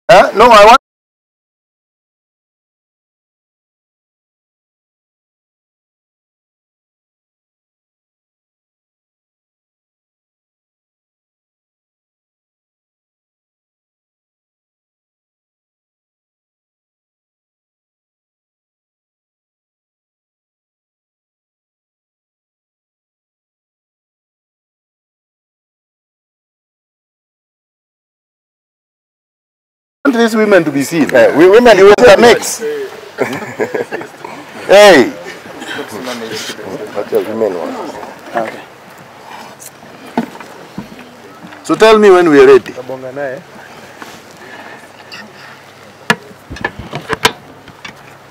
No, I want. These women to be seen. We women, you will mix. Hey. What your women want? Okay. So tell me when we are ready.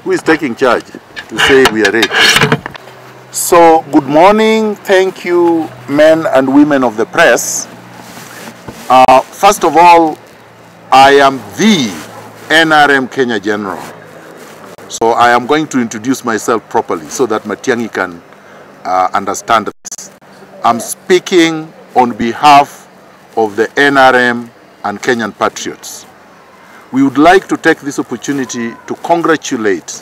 Who is taking charge to say we are ready? So good morning. Thank you, men and women of the press. First of all, I am the NRM Kenya General. So I am going to introduce myself properly so that Matiang'i can understand this. I'm speaking on behalf of the NRM and Kenyan Patriots. We would like to take this opportunity to congratulate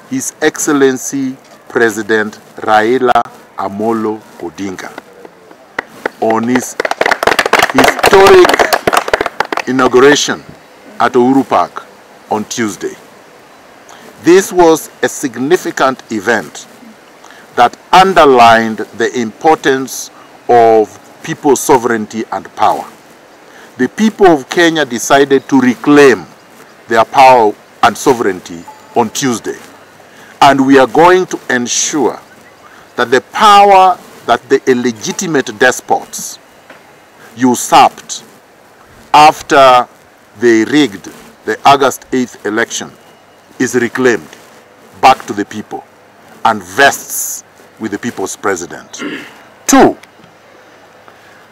His Excellency President Raila Amolo Odinga on his historic inauguration at Uhuru Park on Tuesday. This was a significant event that underlined the importance of people's sovereignty and power. The people of Kenya decided to reclaim their power and sovereignty on Tuesday. And we are going to ensure that the power that the illegitimate despots usurped after they rigged the August 8th election is reclaimed back to the people and vests with the people's president. Two,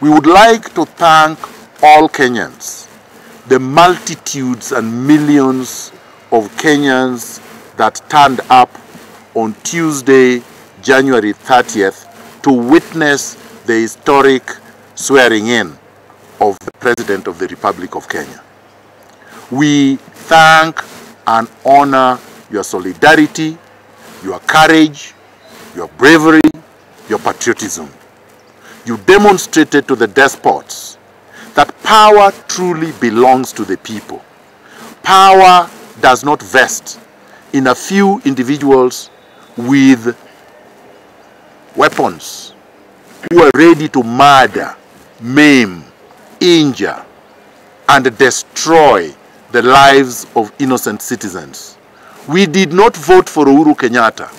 we would like to thank all Kenyans, the multitudes and millions of Kenyans that turned up on Tuesday, January 30th to witness the historic swearing in of the President of the Republic of Kenya. We thank and honor your solidarity, your courage, your bravery, your patriotism. You demonstrated to the despots that power truly belongs to the people. Power does not vest in a few individuals with weapons who are ready to murder, maim, injure, and destroy the lives of innocent citizens. We did not vote for Uhuru Kenyatta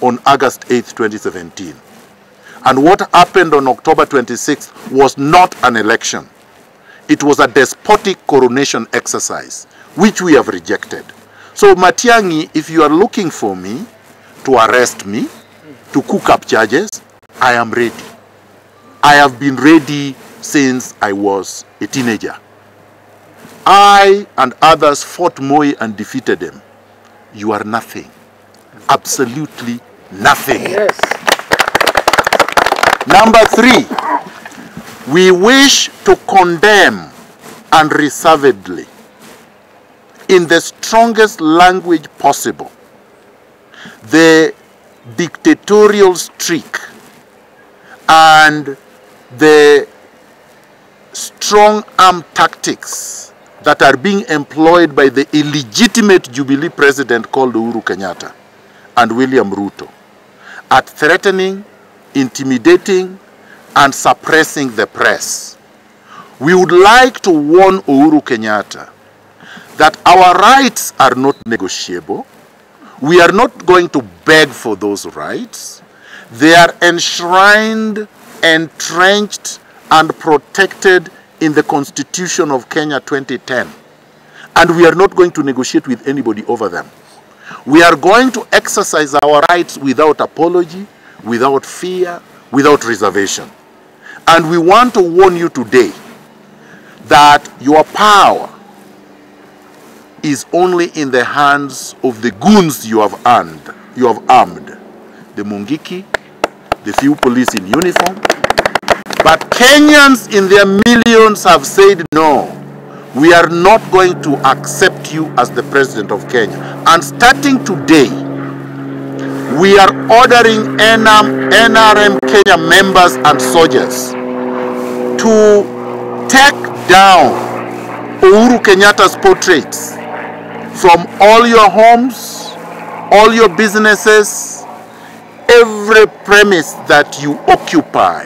on August 8, 2017. And what happened on October 26th was not an election. It was a despotic coronation exercise, which we have rejected. So Matiang'i, if you are looking for me to arrest me, to cook up charges, I am ready. I have been ready since I was a teenager. I and others fought Moi and defeated him. You are nothing. Absolutely nothing. Yes. Number three, we wish to condemn unreservedly, in the strongest language possible, the dictatorial streak and the strong arm tactics that are being employed by the illegitimate Jubilee president called Uhuru Kenyatta and William Ruto at threatening, intimidating, and suppressing the press. We would like to warn Uhuru Kenyatta that our rights are not negotiable. We are not going to beg for those rights. They are enshrined, entrenched, and protected in the Constitution of Kenya 2010. And we are not going to negotiate with anybody over them. We are going to exercise our rights without apology, without fear, without reservation. And we want to warn you today that your power is only in the hands of the goons you have armed. The Mungiki, the few police in uniform. But Kenyans in their millions have said no. We are not going to accept you as the president of Kenya. And starting today, we are ordering NRM Kenya members and soldiers to take down Uhuru Kenyatta's portraits from all your homes, all your businesses, every premise that you occupy.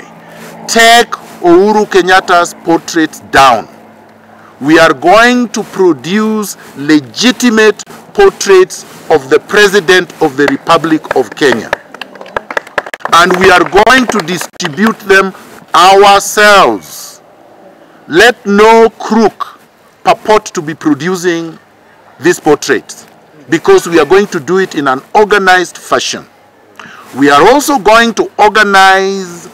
Take Uhuru Kenyatta's portraits down. We are going to produce legitimate portraits of the President of the Republic of Kenya. And we are going to distribute them ourselves. Let no crook purport to be producing these portraits, because we are going to do it in an organized fashion. We are also going to organize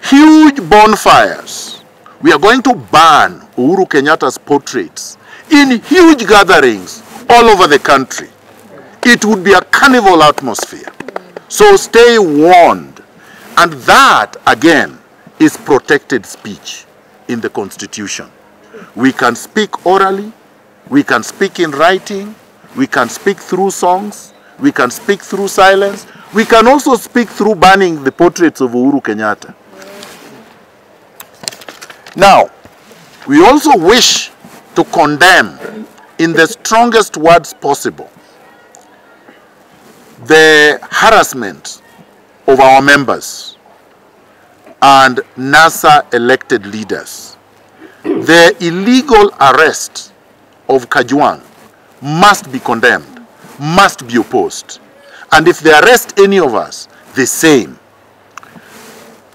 huge bonfires. We are going to burn Uhuru Kenyatta's portraits in huge gatherings all over the country. It would be a carnival atmosphere. So stay warned. And that, again, is protected speech in the Constitution. We can speak orally, we can speak in writing, we can speak through songs, we can speak through silence, we can also speak through burning the portraits of Uhuru Kenyatta. Now, we also wish to condemn in the strongest words possible the harassment of our members and NASA elected leaders. The illegal arrest of Kajwang must be condemned, must be opposed. And if they arrest any of us, the same.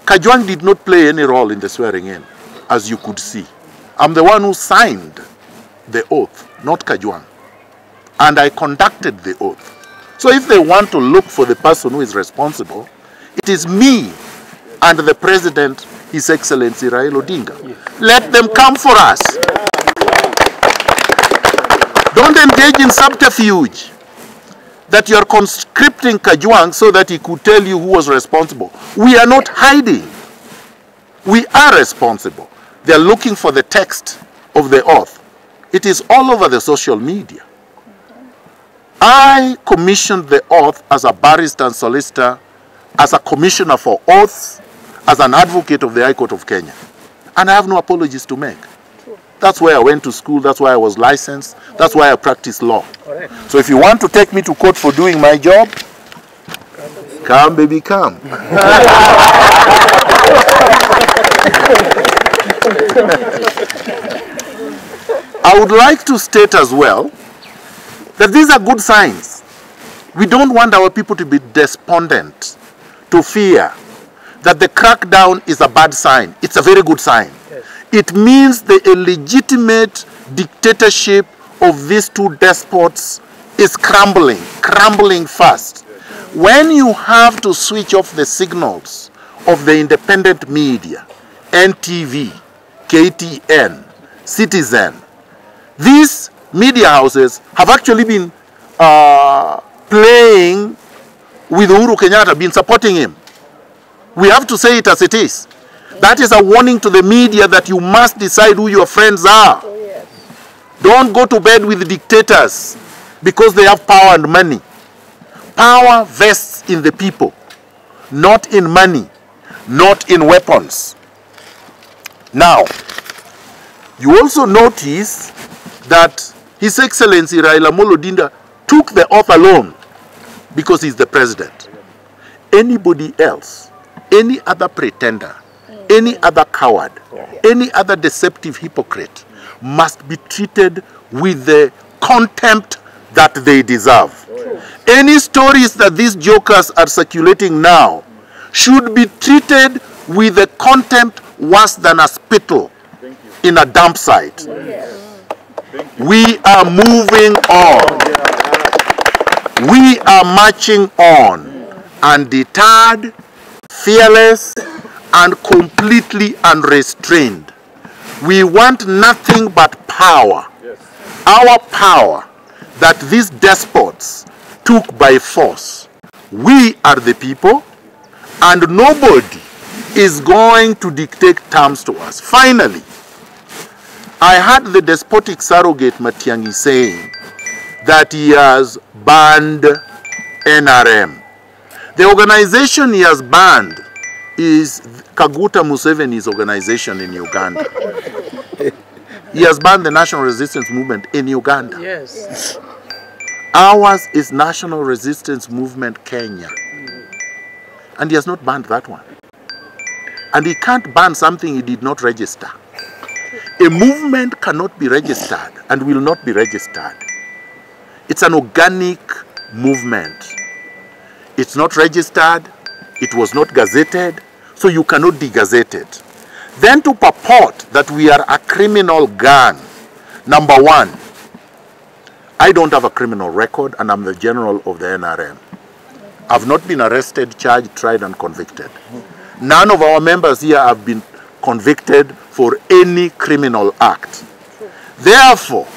Kajwang did not play any role in the swearing in, as you could see. I'm the one who signed the oath, not Kajwang. And I conducted the oath. So if they want to look for the person who is responsible, it is me and the President, His Excellency Raila Odinga. Yes. Let them come for us. Don't engage in subterfuge that you are conscripting Kajwang so that he could tell you who was responsible. We are not hiding. We are responsible. They are looking for the text of the oath. It is all over the social media. I commissioned the oath as a barrister and solicitor, as a commissioner for oaths, as an advocate of the High Court of Kenya. And I have no apologies to make. That's why I went to school, that's why I was licensed, that's why I practice law. Correct. So if you want to take me to court for doing my job, come baby, come. I would like to state as well that these are good signs. We don't want our people to be despondent, to fear that the crackdown is a bad sign. It's a very good sign. Yes. It means the illegitimate dictatorship of these two despots is crumbling fast. When you have to switch off the signals of the independent media, NTV, KTN, Citizen, these media houses have actually been playing with Uhuru Kenyatta, been supporting him. We have to say it as it is. That is a warning to the media that you must decide who your friends are. Oh, yes. Don't go to bed with dictators because they have power and money. Power vests in the people, not in money, not in weapons. Now, you also notice that His Excellency Raila Odinga took the oath alone because he's the president. Anybody else, any other pretender, any other coward, any other deceptive hypocrite must be treated with the contempt that they deserve. Any stories that these jokers are circulating now should be treated with the contempt worse than a spittle in a dump site. We are moving on. We are marching on, undeterred, fearless, and completely unrestrained. We want nothing but power. Our power that these despots took by force. We are the people, and nobody is going to dictate terms to us. Finally, I had the despotic surrogate Matiang'i saying that he has banned NRM. The organization he has banned is Kaguta Museveni's organization in Uganda. He has banned the National Resistance Movement in Uganda. Yes. Ours is National Resistance Movement Kenya. And he has not banned that one. And he can't ban something he did not register. A movement cannot be registered and will not be registered. It's an organic movement. It's not registered, it was not gazetted, so you cannot degazette it. Then to purport that we are a criminal gang, number one, I don't have a criminal record and I'm the general of the NRM. I've not been arrested, charged, tried and convicted. None of our members here have been convicted for any criminal act. Therefore,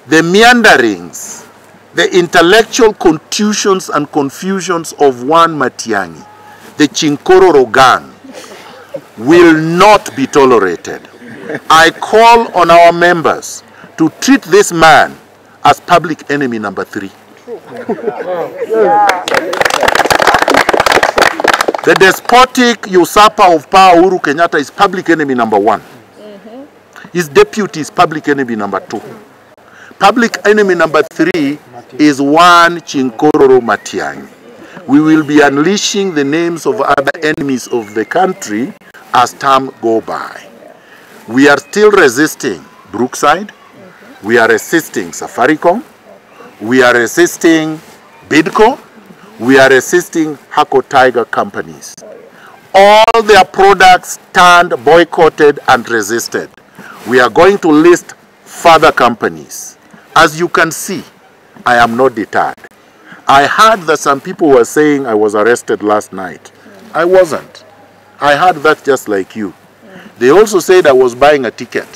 the meanderings, the intellectual contusions and confusions of one Matiang'i, the Chinkororo gang, will not be tolerated. I call on our members to treat this man as public enemy number 3. The despotic usurper of power, Uhuru Kenyatta, is public enemy number 1. His deputy is public enemy number 2. Public enemy number 3 is one Chinkororo Matiang'i. We will be unleashing the names of other enemies of the country as time go by. We are still resisting Brookside. We are resisting Safaricom. We are resisting Bidco. We are resisting Hako Tiger companies. All their products stand boycotted and resisted. We are going to list further companies. As you can see, I am not deterred. I heard that some people were saying I was arrested last night. I wasn't. I heard that just like you. They also said I was buying a ticket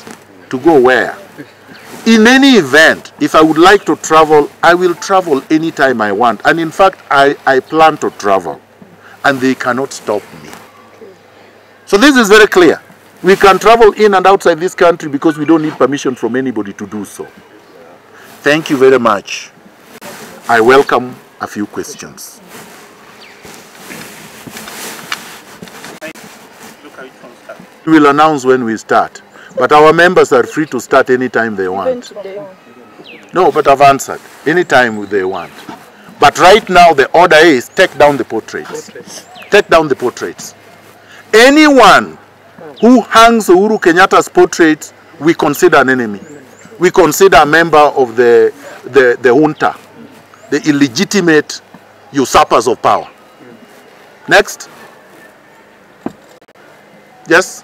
to go where? In any event, if I would like to travel, I will travel anytime I want. And in fact, I plan to travel. And they cannot stop me. So this is very clear. We can travel in and outside this country because we don't need permission from anybody to do so. Thank you very much. I welcome a few questions. We will announce when we start. But our members are free to start anytime they want. No, but I've answered. Anytime they want. But right now the order is take down the portraits. Take down the portraits. Anyone who hangs Uhuru Kenyatta's portraits, we consider an enemy. We consider a member of the junta, the illegitimate usurpers of power. Next. Yes?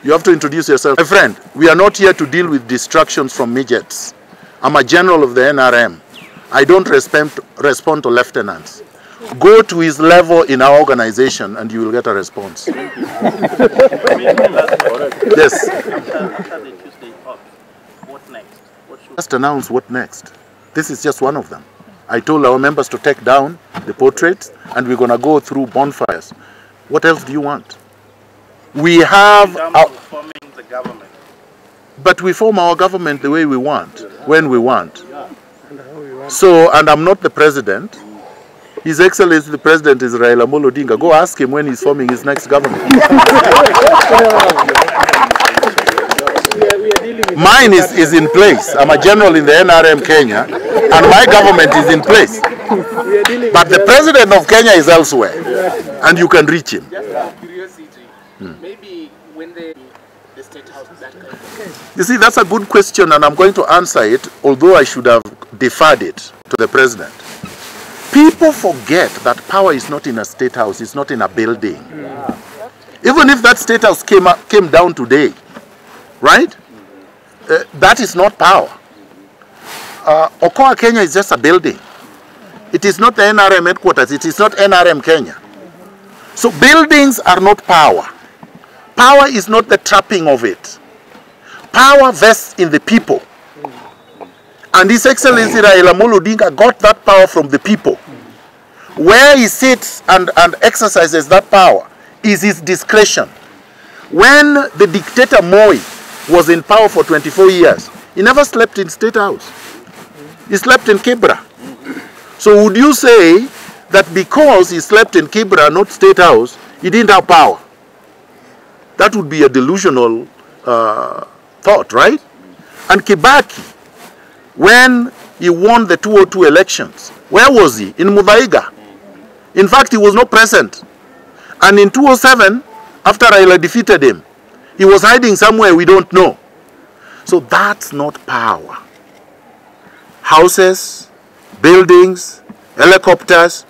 You have to introduce yourself. My friend, we are not here to deal with distractions from midgets. I'm a general of the NRM. I don't respond to lieutenants. Go to his level in our organization and you will get a response. Yes. What next? Just announce what next. This is just one of them. I told our members to take down the portraits and we're going to go through bonfires. What else do you want? We have... forming the government. But we form our government the way we want, when we want. So, and I'm not the president. His Excellency the President is Raila Amolo Odinga. Go ask him when he's forming his next government. Mine is in place. I'm a general in the NRM Kenya, and my government is in place. But the President of Kenya is elsewhere, and you can reach him. Maybe when the State House that kind of... You see, that's a good question, and I'm going to answer it, although I should have deferred it to the President. People forget that power is not in a State House, it's not in a building. Even if that State House came down today, right? That is not power. Okoa Kenya is just a building. It is not the NRM headquarters, it is not NRM Kenya. So buildings are not power. Power is not the trapping of it. Power vests in the people. And His Excellency Raila Amolo Odinga got that power from the people. Where he sits and exercises that power is his discretion. When the dictator Moi was in power for 24 years. He never slept in State House. He slept in Kibra. So would you say that because he slept in Kibra, not State House, he didn't have power? That would be a delusional thought, right? And Kibaki, when he won the 2002 elections, where was he? In Muthaiga. In fact, he was not present. And in 2007, after Raila defeated him, he was hiding somewhere we don't know. So that's not power. Houses, buildings, helicopters,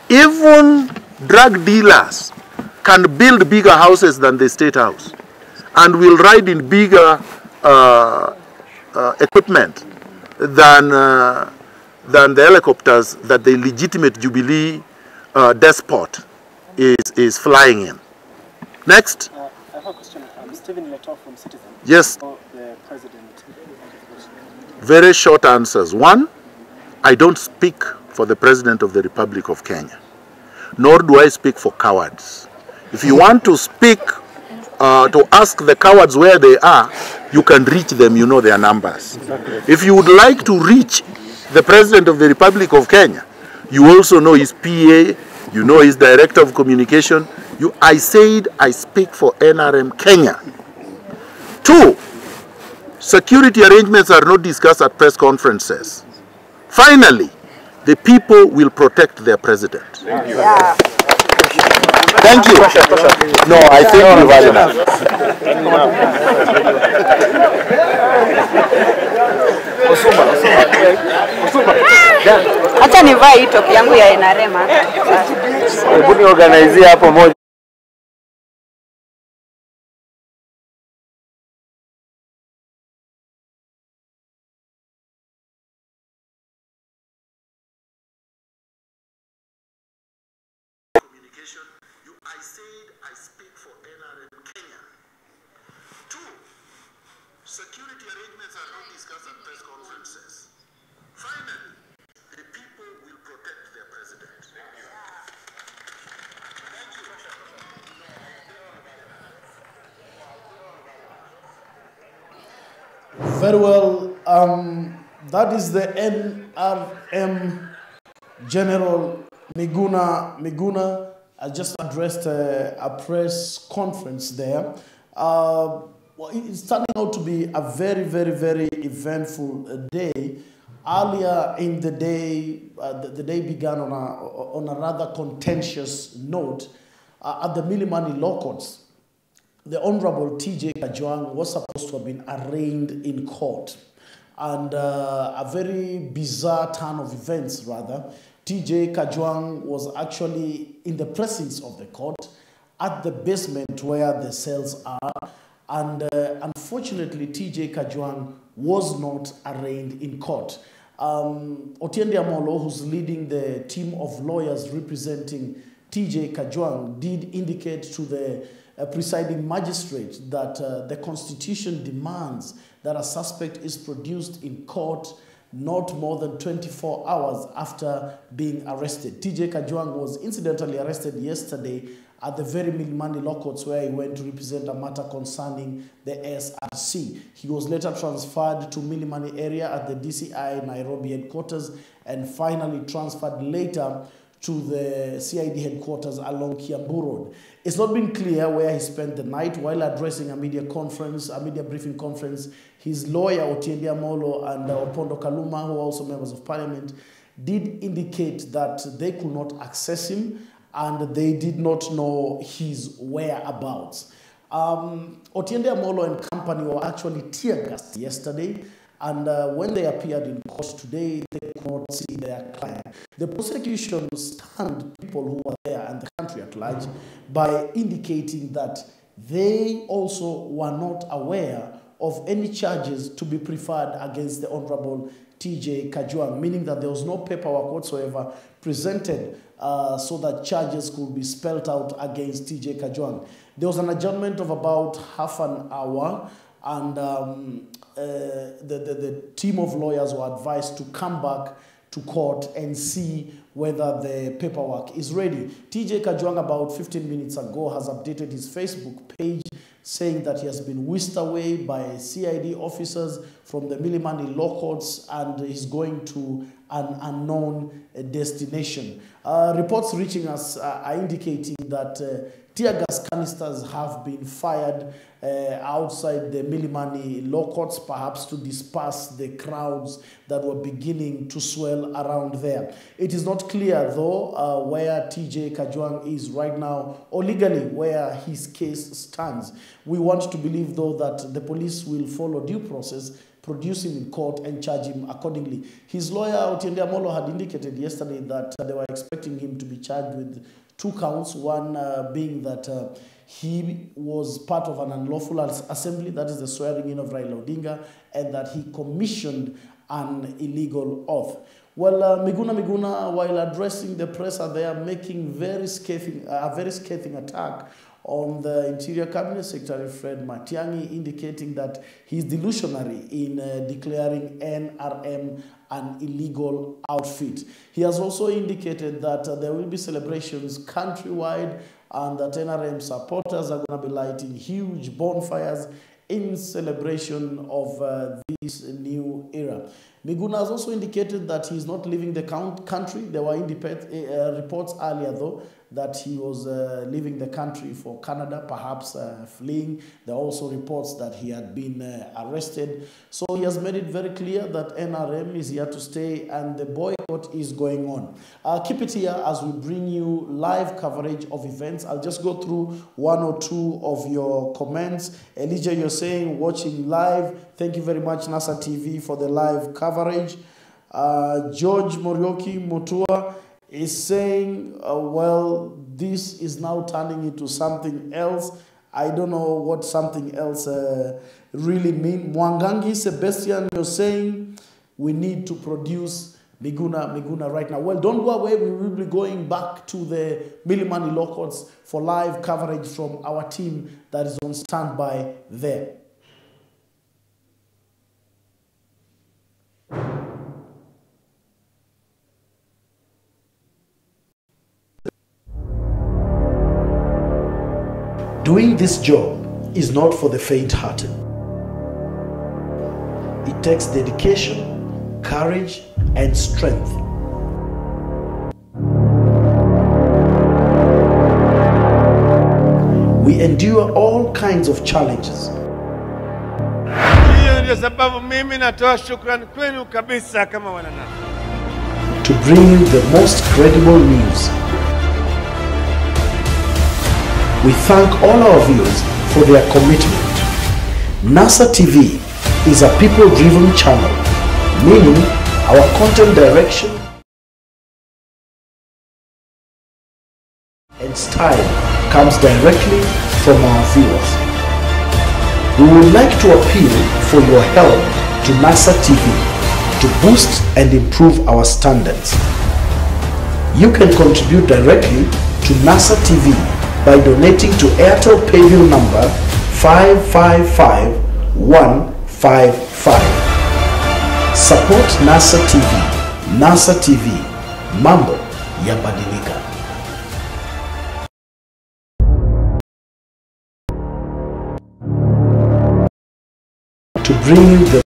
even drug dealers can build bigger houses than the State House and will ride in bigger equipment than the helicopters that the legitimate Jubilee despot is flying in. Next. I have a question. Stephen Leto from Citizen. Yes. The president. Very short answers. One, I don't speak for the President of the Republic of Kenya, nor do I speak for cowards. If you want to speak, to ask the cowards where they are, you can reach them, you know their numbers. If you would like to reach the President of the Republic of Kenya, you also know his PA, you know his Director of Communication. I said I speak for NRM Kenya. Two, security arrangements are not discussed at press conferences. Finally, the people will protect their president. Thank you. Yeah. Thank you. No, I think we've had enough. Acha nivae hii top yangu ya NRM hapa. Hebu ni organize hapo moja. I said I speak for NRM Kenya. Two, security arrangements are not discussed at press conferences. Finally, the people will protect their president. Thank you. Very well. That is the NRM General Miguna. I just addressed a press conference there. Well, it's turning out to be a very, very, very eventful day. Earlier in the day, the day began on a rather contentious note. At the Milimani Law Courts, the Honorable T.J. Kajwang was supposed to have been arraigned in court. And a very bizarre turn of events, rather. T.J. Kajwang was actually in the presence of the court at the basement where the cells are. And unfortunately, T.J. Kajwang was not arraigned in court. Otiende Amolo, who's leading the team of lawyers representing T.J. Kajwang, did indicate to the presiding magistrate that the Constitution demands that a suspect is produced in court not more than 24 hours after being arrested. T.J. Kajwang was incidentally arrested yesterday at the very Milimani Law Courts where he went to represent a matter concerning the SRC. He was later transferred to Milimani area at the DCI Nairobi headquarters and finally transferred later to the CID headquarters along Kiambu Road. It's not been clear where he spent the night. While addressing a media briefing conference, his lawyer, Otiende Amolo, and Opondo Kaluma, who are also members of parliament, did indicate that they could not access him and they did not know his whereabouts. Otiende Amolo and company were actually tear-gassed yesterday, and when they appeared in court today, they could not see their client. The prosecution stunned people who were there and the country at large by indicating that they also were not aware of any charges to be preferred against the Honorable T.J. Kajwang, meaning that there was no paperwork whatsoever presented so that charges could be spelled out against T.J. Kajwang. There was an adjournment of about half an hour, and the team of lawyers were advised to come back to court and see whether the paperwork is ready. T.J. Kajwang, about 15 minutes ago, has updated his Facebook page saying that he has been whisked away by CID officers from the Milimani law courts and is going to an unknown destination. Reports reaching us are indicating that tear gas canisters have been fired outside the Milimani law courts, perhaps to disperse the crowds that were beginning to swell around there. It is not clear, though, where TJ Kajwang is right now, or legally where his case stands. We want to believe, though, that the police will follow due process, produce him in court and charge him accordingly. His lawyer, Otiende Amolo, had indicated yesterday that they were expecting him to be charged with 2 counts, one being that he was part of an unlawful assembly, that is the swearing in of Raila Odinga, and that he commissioned an illegal oath. Well, Miguna, while addressing the press, they are making a very scathing attack on the Interior Cabinet Secretary Fred Matiang'i, indicating that he's delusionary in declaring NRM an illegal outfit. He has also indicated that there will be celebrations countrywide and that NRM supporters are going to be lighting huge bonfires in celebration of this new era. Miguna has also indicated that he's not leaving the country. There were reports earlier, though, that he was leaving the country for Canada, perhaps fleeing. There are also reports that he had been arrested. So he has made it very clear that NRM is here to stay and the boycott is going on. Keep it here as we bring you live coverage of events. I'll just go through 1 or 2 of your comments. Elijah, you're saying watching live. Thank you very much, NASA TV, for the live coverage. George Morioki Mutua is saying, well, this is now turning into something else. I don't know what something else really means. Mwangangi Sebastian, you're saying we need to produce Miguna right now. Well, don't go away. We will be going back to the Milimani law courts for live coverage from our team that is on standby there. Doing this job is not for the faint-hearted. It takes dedication, courage, and strength. We endure all kinds of challenges. Hiyo ndio sababu mimi natoa shukrani kwenu kabisa kama wananasa. To bring you the most credible news. We thank all our viewers for their commitment. NASA TV is a people-driven channel, meaning our content direction and style comes directly from our viewers. We would like to appeal for your help to NASA TV to boost and improve our standards. You can contribute directly to NASA TV by donating to Airtel Paybill number 555155. Support NASA TV. NASA TV. Mambo yabadilika. To bring you the